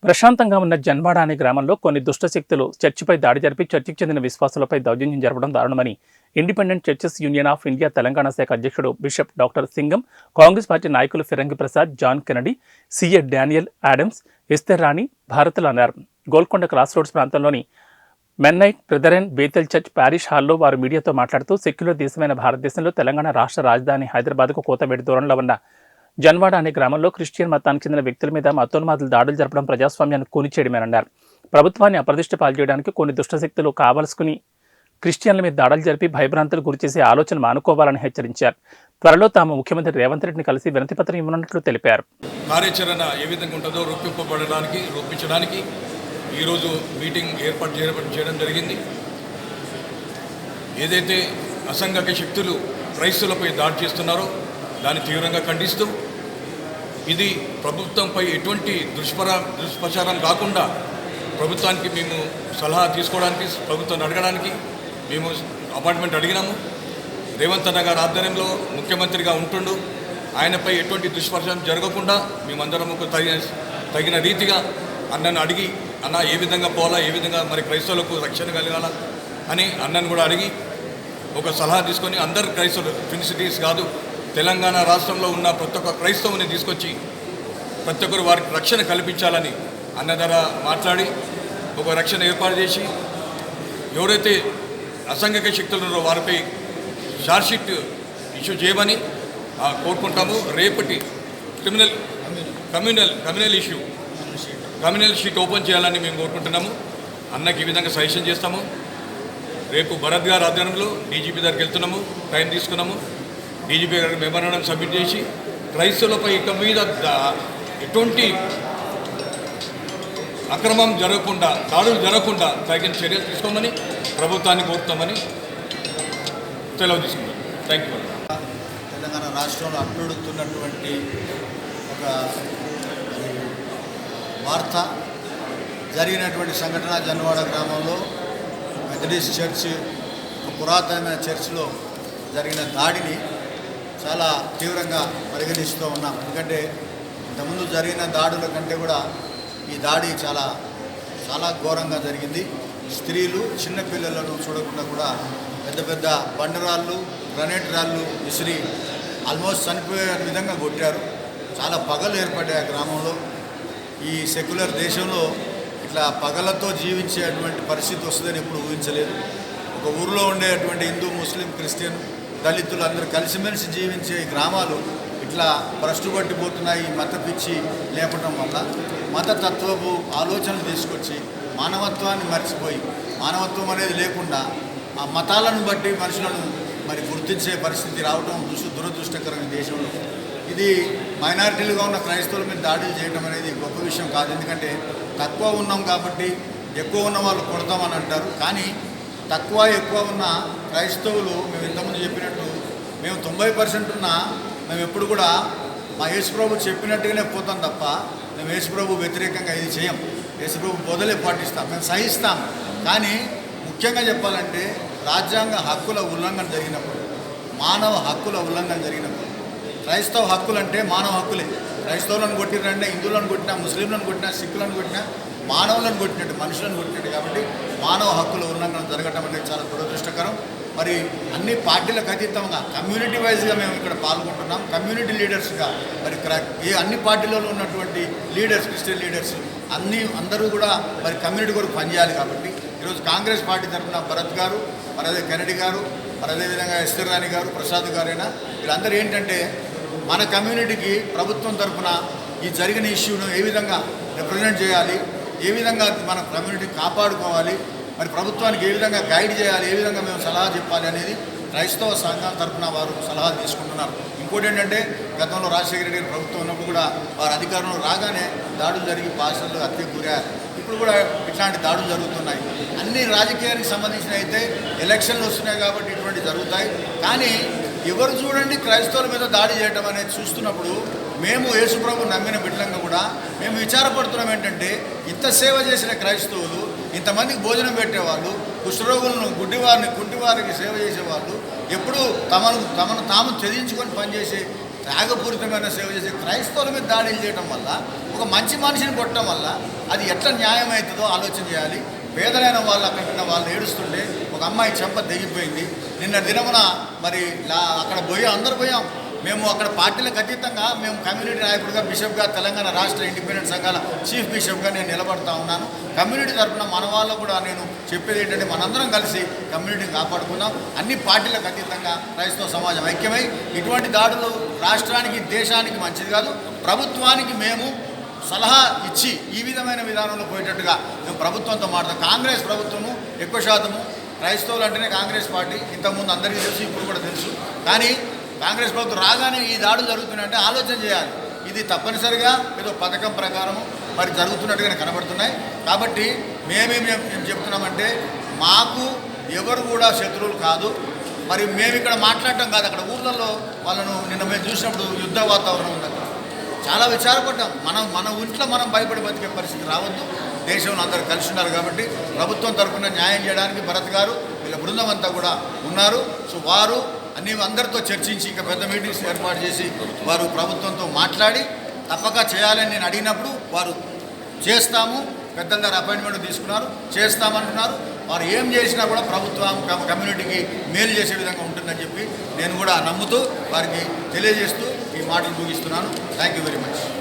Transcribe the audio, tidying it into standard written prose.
ప్రశాంతంగా ఉన్న జన్వాడ అనే గ్రామంలో కొన్ని దుష్టశక్తులు చర్చిపై దాడి జరిపి చర్చికి చెందిన విశ్వాసులపై దౌర్జన్యం జరపడం దారుణమని independent churches union of India Telangana శాఖ అధ్యక్షుడు bishop doctor Singam, Congress party నాయకులు Firangi Prasad, John Kennedy, CA Daniel Adams, Esther Rani భారత్లు అన్నారు. గోల్కొండ క్రాస్ రోడ్స్ ప్రాంతంలోని Mennonite brethren Bethel church parish హాల్లో వారు మీడియాతో మాట్లాడుతూ సెక్యులర్ దేశమైన భారతదేశంలో తెలంగాణ రాష్ట్ర రాజధాని హైదరాబాద్కు కోతవేడి దూరంలో ఉన్న జన్వాడ అనే గ్రామంలో క్రిస్టియన్ మతానికి చెందిన వ్యక్తుల మీద మతోన్మాదులు దాడులు జరపడం ప్రజాస్వామ్యాన్ని కూనిచేయడమేనన్నారు. ప్రభుత్వాన్ని అప్రదిష్ట పాల్చేయడానికి కొన్ని దుష్టశక్తులు కావలసుకుని క్రిస్టియన్ల మీద దాడులు జరిపి భయభ్రాంతులు గురిచేసే ఆలోచన మానుకోవాలని హెచ్చరించారు. త్వరలో తాము ముఖ్యమంత్రి రేవంత్ రెడ్డిని కలిసి వినతిపత్రం ఇవ్వనున్నట్లు తెలిపారు. కార్యాచరణ ఏ విధంగా ఉంటుందో రూపించడానికి ఈరోజు మీటింగ్ ఏర్పాటు చేయడం జరిగింది. ఏదైతే అసంఘిక శక్తులు క్రైస్తవులపై దాడి చేస్తున్నారో దాన్ని తీవ్రంగా ఖండిస్తూ ఇది ప్రభుత్వంపై ఎటువంటి దుష్ప్రచారం కాకుండా ప్రభుత్వానికి మేము సలహా తీసుకోవడానికి, ప్రభుత్వాన్ని అడగడానికి మేము అపాయింట్మెంట్ అడిగినాము. రేవంత్ అన్న గారి ఆధ్వర్యంలో ముఖ్యమంత్రిగా ఉంటుండు. ఆయనపై ఎటువంటి దుష్ప్రచారం జరగకుండా మేమందరం తగిన రీతిగా అన్నను అడిగి, అన్న ఏ విధంగా పోవాలా, ఏ విధంగా మరి క్రైస్తవులకు రక్షణ కలగాల అని అన్నను కూడా అడిగి ఒక సలహా తీసుకొని అందరు క్రైస్తవులు, ట్విన్ సిటీస్ కాదు, తెలంగాణ రాష్ట్రంలో ఉన్న ప్రతి ఒక్క క్రైస్తవుని తీసుకొచ్చి ప్రతి ఒక్కరు వారికి రక్షణ కల్పించాలని అన్న ద్వారా మాట్లాడి ఒక రక్షణ ఏర్పాటు చేసి ఎవరైతే అసంఘిక శక్తులు ఉన్నారో వారిపై ఛార్జ్షీట్ ఇష్యూ చేయమని కోరుకుంటాము. రేపటి కమ్యూనల్ షీట్ ఓపెన్ చేయాలని మేము కోరుకుంటున్నాము. అన్నకి ఈ విధంగా సజెషన్ చేస్తాము. రేపు భరత్ గారి ఆధ్వర్యంలో డీజీపీ దగ్గరికి వెళ్తున్నాము, టైం తీసుకున్నాము. డీజీపీ గారికి మెమోరాండం సబ్మిట్ చేసి క్రైస్తవులపై ఇక మీద ఎటువంటి అక్రమం జరగకుండా, దాడులు జరగకుండా తగిన చర్యలు తీసుకోమని ప్రభుత్వాన్ని కోరుతామని సెలవు తీసుకుంటాం. Thank you. తెలంగాణ రాష్ట్రంలో అట్టుడుతున్నటువంటి ఒక వార్త జరిగినటువంటి సంఘటన జన్వాడ గ్రామంలో మెథడిస్ట్ చర్చ్, పురాతనమైన చర్చ్లో జరిగిన దాడిని చాలా తీవ్రంగా పరిగణిస్తూ ఉన్నాం. ఎందుకంటే ఇంతకుముందు జరిగిన దాడుల కంటే కూడా ఈ దాడి చాలా చాలా ఘోరంగా జరిగింది. స్త్రీలు, చిన్నపిల్లలను చూడకుండా కూడా పెద్ద పెద్ద బండరాళ్ళు, గ్రనేట్ రాళ్ళు విసిరి ఆల్మోస్ట్ చనిపోయే విధంగా కొట్టారు. చాలా పగలు ఏర్పడ్డాయి ఆ గ్రామంలో. ఈ సెక్యులర్ దేశంలో ఇట్లా పగలతో జీవించేటువంటి పరిస్థితి వస్తుందని ఎప్పుడు ఊహించలేదు. ఒక ఊరిలో ఉండేటువంటి హిందూ, ముస్లిం, క్రిస్టియన్, దళితులు అందరూ కలిసిమెలిసి జీవించే గ్రామాలు ఇట్లా భ్రష్టు పట్టిపోతున్నాయి. మత పిచ్చి లేపటం వల్ల మతతత్వపు ఆలోచనలు తీసుకొచ్చి మానవత్వాన్ని మర్చిపోయి, మానవత్వం అనేది లేకుండా ఆ మతాలను బట్టి మనుషులను మరి గుర్తించే పరిస్థితి రావడం దురదృష్టకరమైన దేశంలో. ఇది మైనారిటీలుగా ఉన్న క్రైస్తవుల మీద దాడులు చేయడం అనేది గొప్ప విషయం కాదు. ఎందుకంటే తక్కువ ఉన్నాం కాబట్టి ఎక్కువ ఉన్న వాళ్ళు కొడతామని అంటారు. కానీ తక్కువ ఎక్కువ ఉన్న క్రైస్తవులు, మేము ఇంతకుముందు చెప్పినట్టు మేము 90% ఉన్నా మేము ఎప్పుడు కూడా మా యేసుప్రభు చెప్పినట్టుగానే పోతాం తప్ప మేము యేసుప్రభు వ్యతిరేకంగా ఇది చేయం. యేసుప్రభు బోధలే పాటిస్తాం, మేము సహిస్తాం. కానీ ముఖ్యంగా చెప్పాలంటే రాజ్యాంగ హక్కుల ఉల్లంఘన జరిగినప్పుడు, మానవ హక్కుల ఉల్లంఘన జరిగినప్పుడు, క్రైస్తవ హక్కులు అంటే మానవ హక్కులే. క్రైస్తవులను కొట్టిరంటే హిందువులను కొట్టినా, ముస్లింలను కొట్టినా, సిక్కులను కొట్టినా మానవులను కొట్టినట్టు, మనుషులను కొట్టినట్టు. కాబట్టి మానవ హక్కుల ఉల్లంఘన జరగటం అనేది చాలా దురదృష్టకరం. మరి అన్ని పార్టీలకు అతీతంగా కమ్యూనిటీ వైజ్గా మేము ఇక్కడ పాల్గొంటున్నాం. కమ్యూనిటీ లీడర్స్గా మరి అన్ని పార్టీలలో ఉన్నటువంటి లీడర్స్, క్రిస్టియన్ లీడర్స్ అందరూ కూడా మరి కమ్యూనిటీ కొరకు పనిచేయాలి. కాబట్టి ఈరోజు కాంగ్రెస్ పార్టీ తరఫున భరత్ గారు, మరి అదే కెనడీ గారు, మరి అదేవిధంగా ఎస్తర్ రాణి గారు, ప్రసాద్ గారైనా వీళ్ళందరూ ఏంటంటే మన కమ్యూనిటీకి ప్రభుత్వం తరఫున ఈ జరిగిన ఇష్యూను ఏ విధంగా రిప్రజెంట్ చేయాలి, ఏ విధంగా మన కమ్యూనిటీ కాపాడుకోవాలి, మరి ప్రభుత్వానికి ఏ విధంగా గైడ్ చేయాలి, ఏ విధంగా మేము సలహా చెప్పాలి అనేది క్రైస్తవ సంఘాల తరఫున వారు సలహాలు తీసుకుంటున్నారు. ఇంకోటి ఏంటంటే గతంలో రాజశేఖర రెడ్డి గారి ప్రభుత్వం ఉన్నప్పుడు కూడా వారు అధికారంలో రాగానే దాడులు జరిగి పాస్టర్లు హత్యకు గురయ్యారు. ఇప్పుడు కూడా ఇట్లాంటి దాడులు జరుగుతున్నాయి. అన్ని రాజకీయానికి సంబంధించిన అయితే ఎలక్షన్లు వస్తున్నాయి కాబట్టి ఇటువంటి జరుగుతాయి. కానీ ఎవరు చూడండి క్రైస్తవుల మీద దాడి చేయడం అనేది చూస్తున్నప్పుడు మేము యేసుప్రభు నమ్మిన బిడ్డలంగా కూడా మేము విచారపడుతున్నాం. ఏంటంటే ఇంత సేవ చేసిన క్రైస్తవులు, ఇంతమందికి భోజనం పెట్టేవాళ్ళు, కుష్ఠరోగులను, గుడ్డివారిని, కుంటివారికి సేవ చేసేవాళ్ళు, ఎప్పుడు తమను తాము త్యజించుకొని పనిచేసే త్యాగపూరితమైన సేవ చేసే క్రైస్తవుల మీద దాడులు చేయడం వల్ల ఒక మంచి మనిషిని కొట్టడం వల్ల అది ఎట్లా న్యాయం అవుతుందో ఆలోచన చేయాలి. పేదలైన వాళ్ళు అక్కడ వాళ్ళు ఏడుస్తుంటే ఒక అమ్మాయి చెంప తెగిపోయింది. నిన్న దినమున మరి అక్కడ అందరూ పోయాం. మేము అక్కడ పార్టీలకు అతీతంగా మేము కమ్యూనిటీ నాయకుడిగా బిషప్గా తెలంగాణ రాష్ట్ర ఇండిపెండెంట్ సంఘాల చీఫ్ బిషప్గా నేను నిలబడతా ఉన్నాను. కమ్యూనిటీ తరఫున మన వాళ్ళకు కూడా నేను చెప్పేది ఏంటంటే మనందరం కలిసి కమ్యూనిటీని కాపాడుకుందాం. అన్ని పార్టీలకు అతీతంగా క్రైస్తవ సమాజం ఐక్యమై ఇటువంటి దాడులు రాష్ట్రానికి దేశానికి మంచిది కాదు. ప్రభుత్వానికి మేము సలహా ఇచ్చి ఈ విధమైన విధానంలో పోయేటట్టుగా మేము ప్రభుత్వంతో మాట్లాడతాం. కాంగ్రెస్ ప్రభుత్వము ఎక్కువ శాతము క్రైస్తవులు అంటేనే కాంగ్రెస్ పార్టీ ఇంతకుముందు అందరికీ తెలుసు, ఇప్పుడు కూడా తెలుసు. కానీ కాంగ్రెస్ ప్రభుత్వం రాగానే ఈ దాడులు జరుగుతున్నాయంటే ఆలోచన చేయాలి. ఇది తప్పనిసరిగా ఏదో పథకం ప్రకారము మరి జరుగుతున్నట్టుగానే కనబడుతున్నాయి. కాబట్టి మేము చెప్తున్నామంటే మాకు ఎవరు కూడా శత్రువులు కాదు. మరి మేము ఇక్కడ మాట్లాడటం కాదు, అక్కడ ఊర్లలో వాళ్ళను నిన్న మేము చూసినప్పుడు యుద్ధ వాతావరణం ఉంది. అక్కడ చాలా విచారపడ్డాం. మన ఇంట్లో మనం భయపడి బతికే పరిస్థితి రావద్దు. దేశంలో అందరూ కలిసి ఉన్నారు కాబట్టి ప్రభుత్వం తరఫున న్యాయం చేయడానికి భరత్ గారు వీళ్ళ బృందం అంతా కూడా ఉన్నారు. సో వారు అందరితో చర్చించి ఇక పెద్ద మీటింగ్స్ ఏర్పాటు చేసి వారు ప్రభుత్వంతో మాట్లాడి తప్పక చేయాలని నేను అడిగినప్పుడు వారు చేస్తాము, పెద్దల దగ్గర అపాయింట్మెంట్ తీసుకున్నారు, చేస్తామంటున్నారు. వారు ఏం చేసినా కూడా ప్రభుత్వం కమ్యూనిటీకి మేలు చేసే విధంగా ఉంటుందని చెప్పి నేను కూడా నమ్ముతూ వారికి తెలియజేస్తూ ఈ మాటలు ముగిస్తున్నాను. Thank you very much.